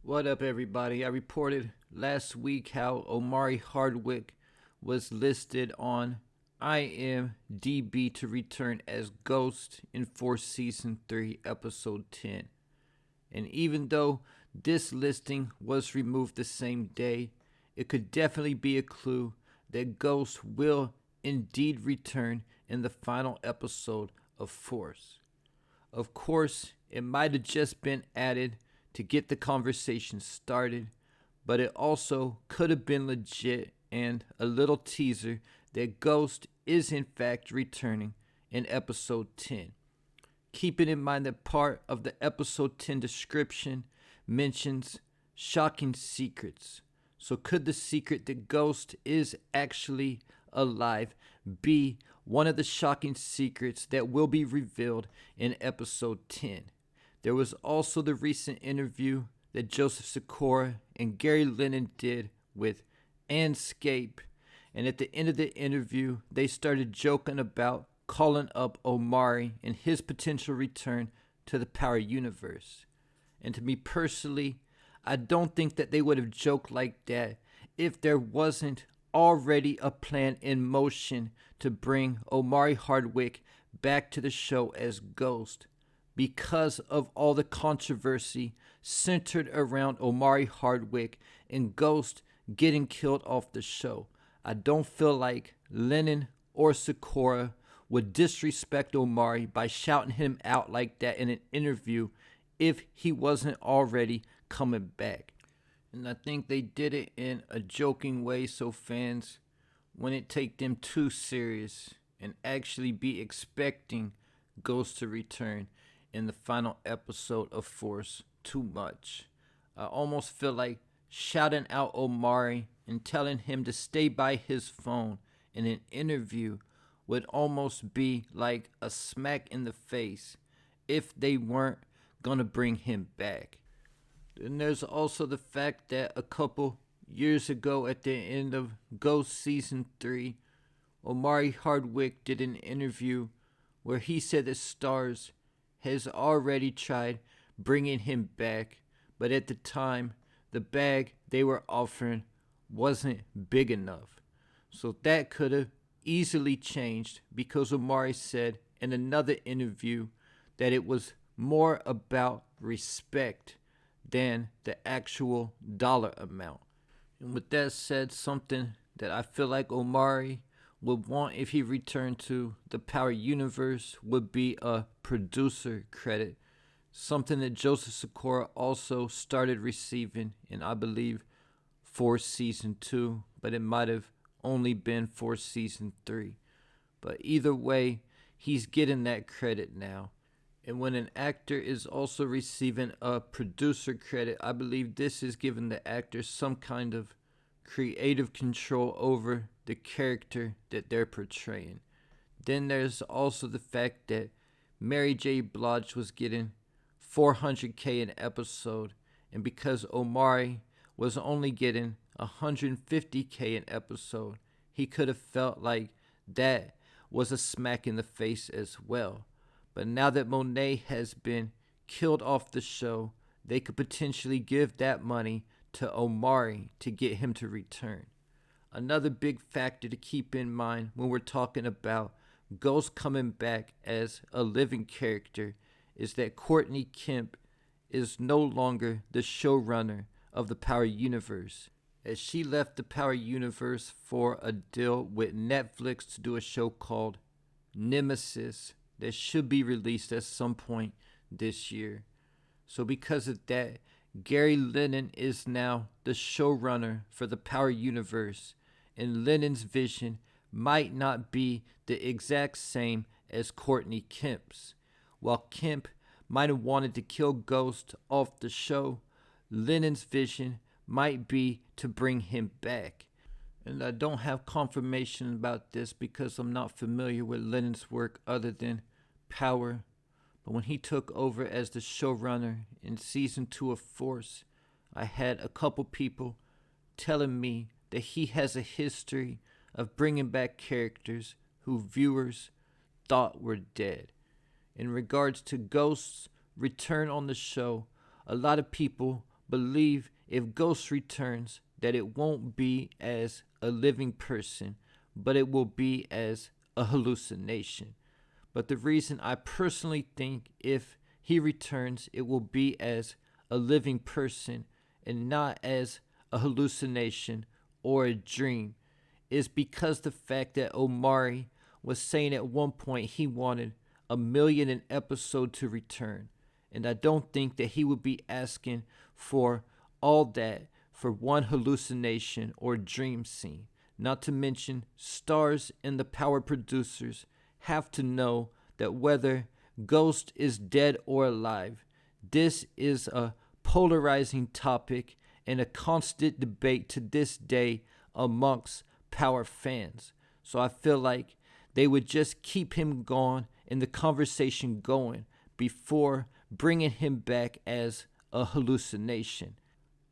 What up, everybody? I reported last week how Omari Hardwick was listed on IMDb to return as Ghost in Force Season 3, Episode 10. And even though this listing was removed the same day, it could definitely be a clue that Ghost will indeed return in the final episode of Force. Of course, it might have just been added to get the conversation started, but it also could have been legit and a little teaser that Ghost is in fact returning in episode 10. Keeping in mind that part of the episode 10 description mentions shocking secrets. So could the secret that Ghost is actually alive be one of the shocking secrets that will be revealed in episode 10? There was also the recent interview that Joseph Sikora and Gary Lennon did with Anscape, and at the end of the interview, they started joking about calling up Omari and his potential return to the Power Universe. And to me personally, I don't think that they would have joked like that if there wasn't already a plan in motion to bring Omari Hardwick back to the show as Ghost, because of all the controversy centered around Omari Hardwick and Ghost getting killed off the show. I don't feel like Lennon or Sikora would disrespect Omari by shouting him out like that in an interview if he wasn't already coming back. And I think they did it in a joking way so fans wouldn't take them too serious and actually be expecting Ghost to return in the final episode of Force too much. I almost feel like shouting out Omari and telling him to stay by his phone in an interview would almost be like a smack in the face if they weren't gonna bring him back. Then there's also the fact that a couple years ago at the end of Ghost Season 3, Omari Hardwick did an interview where he said that Stars has already tried bringing him back, but at the time, the bag they were offering wasn't big enough. So that could have easily changed because Omari said in another interview that it was more about respect than the actual dollar amount. And with that said, something that I feel like Omari would want if he returned to the Power Universe would be a producer credit. Something that Joseph Sikora also started receiving in, I believe, Force Season 2, but it might have only been for Season 3. But either way, he's getting that credit now. And when an actor is also receiving a producer credit, I believe this is giving the actor some kind of creative control over the character that they're portraying. Then there's also the fact that Mary J. Blige was getting $400K an episode, and because Omari was only getting $150K an episode, he could have felt like that was a smack in the face as well. But now that Monet has been killed off the show, they could potentially give that money to Omari to get him to return. Another big factor to keep in mind when we're talking about Ghost coming back as a living character is that Courtney Kemp is no longer the showrunner of the Power Universe, as she left the Power Universe for a deal with Netflix to do a show called Nemesis that should be released at some point this year. So because of that, Gary Lennon is now the showrunner for the Power Universe, and Lennon's vision might not be the exact same as Courtney Kemp's. While Kemp might have wanted to kill Ghost off the show, Lennon's vision might be to bring him back. And I don't have confirmation about this because I'm not familiar with Lennon's work other than Power. But when he took over as the showrunner in Season 2 of Force, I had a couple people telling me that he has a history of bringing back characters who viewers thought were dead. In regards to Ghost's return on the show, a lot of people believe if Ghost returns that it won't be as a living person, but it will be as a hallucination. But the reason I personally think if he returns, it will be as a living person and not as a hallucination or a dream is because the fact that Omari was saying at one point he wanted 1 million an episode to return. And I don't think that he would be asking for all that for one hallucination or dream scene. Not to mention, stars and the power producers have to know that whether Ghost is dead or alive, this is a polarizing topic and a constant debate to this day amongst power fans. So I feel like they would just keep him gone and the conversation going before bringing him back as a hallucination.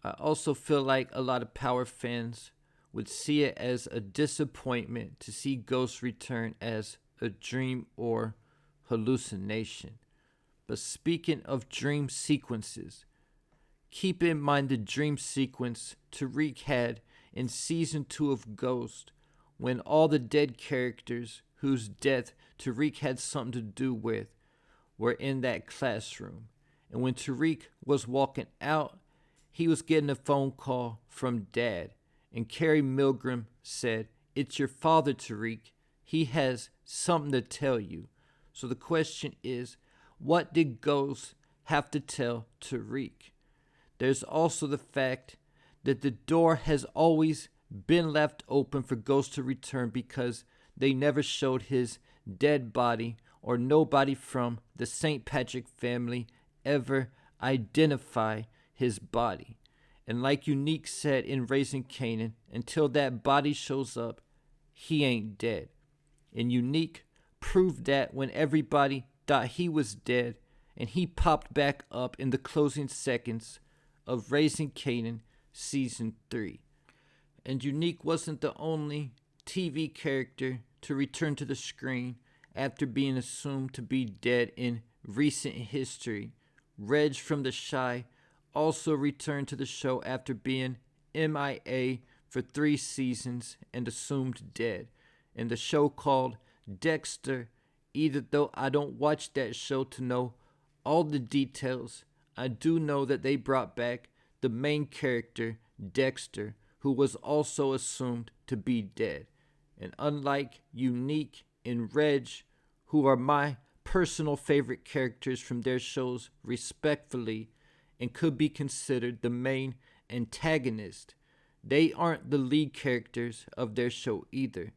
I also feel like a lot of power fans would see it as a disappointment to see Ghost return as a dream or hallucination. But speaking of dream sequences, keep in mind the dream sequence Tariq had in season 2 of Ghost when all the dead characters whose death Tariq had something to do with were in that classroom. And when Tariq was walking out, he was getting a phone call from Dad. And Carrie Milgram said, "It's your father, Tariq. He has something to tell you." So the question is, what did Ghost have to tell Tariq? There's also the fact that the door has always been left open for Ghost to return because they never showed his dead body or nobody from the St. Patrick family ever identify his body. And like Unique said in Raising Kanan, until that body shows up, he ain't dead. And Unique proved that when everybody thought he was dead and he popped back up in the closing seconds of Raising Kanan Season 3. And Unique wasn't the only TV character to return to the screen after being assumed to be dead in recent history. Reg from The Shy also returned to the show after being MIA for 3 seasons and assumed dead. In the show called Dexter, even though I don't watch that show to know all the details, I do know that they brought back the main character, Dexter, who was also assumed to be dead. And unlike Unique and Reg, who are my personal favorite characters from their shows respectfully and could be considered the main antagonist, they aren't the lead characters of their show either.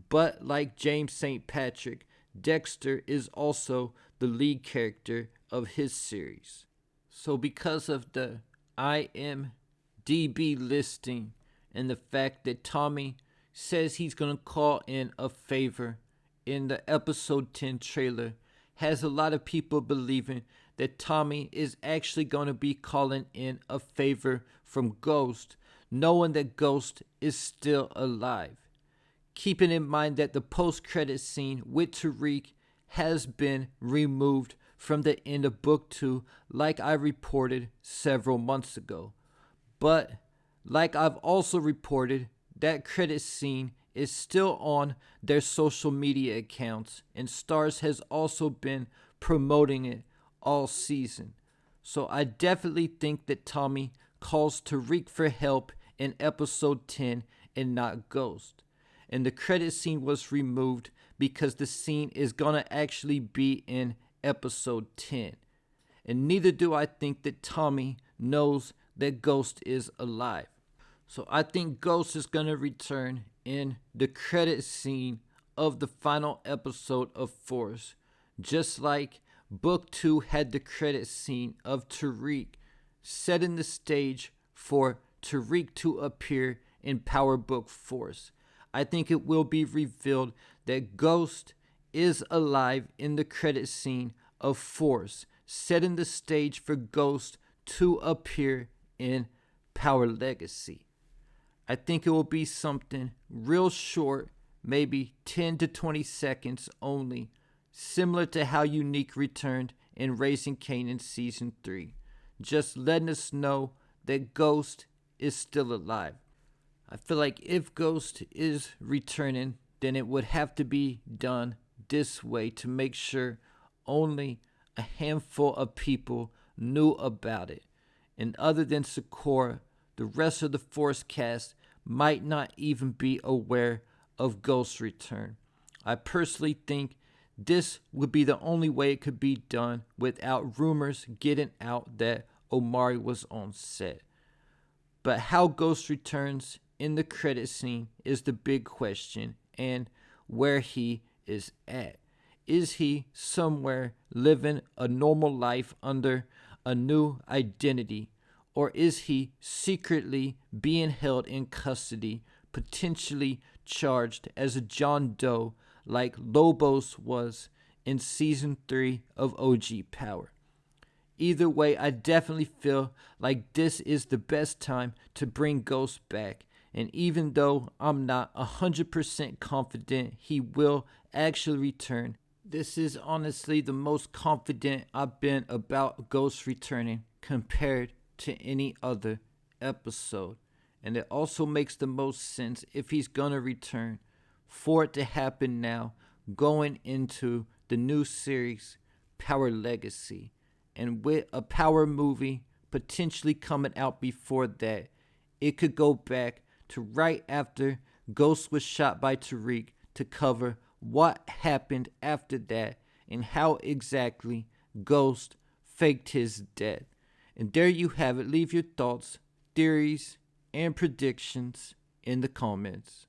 But like James St. Patrick, Dexter is also the lead character of his series. So because of the IMDb listing and the fact that Tommy says he's going to call in a favor in the episode 10 trailer, has a lot of people believing that Tommy is actually going to be calling in a favor from Ghost, knowing that Ghost is still alive. Keeping in mind that the post-credit scene with Tariq has been removed from the end of Book 2, like I reported several months ago. But, like I've also reported, that credit scene is still on their social media accounts, and Starz has also been promoting it all season. So I definitely think that Tommy calls Tariq for help in episode 10 and not Ghost. And the credit scene was removed because the scene is gonna actually be in episode 10. And neither do I think that Tommy knows that Ghost is alive. So I think Ghost is gonna return in the credit scene of the final episode of Force, just like Book 2 had the credit scene of Tariq, setting the stage for Tariq to appear in Power Book Force. I think it will be revealed that Ghost is alive in the credit scene of Force, setting the stage for Ghost to appear in Power Legacy. I think it will be something real short, maybe 10 to 20 seconds only, similar to how Unique returned in Raising Kanan Season 3, just letting us know that Ghost is still alive. I feel like if Ghost is returning, then it would have to be done this way to make sure only a handful of people knew about it. And other than Sakura, the rest of the Force cast might not even be aware of Ghost's return. I personally think this would be the only way it could be done without rumors getting out that Omari was on set. But how Ghost returns in the credit scene is the big question, and where he is at. Is he somewhere living a normal life under a new identity? Or is he secretly being held in custody, potentially charged as a John Doe like Lobos was in season 3 of OG Power? Either way, I definitely feel like this is the best time to bring Ghost back. And even though I'm not 100% confident he will actually return, this is honestly the most confident I've been about Ghost returning compared to any other episode. And it also makes the most sense if he's gonna return for it to happen now, going into the new series Power Legacy. And with a Power movie potentially coming out before that, it could go back to right after Ghost was shot by Tariq to cover what happened after that and how exactly Ghost faked his death. And there you have it. Leave your thoughts, theories, and predictions in the comments.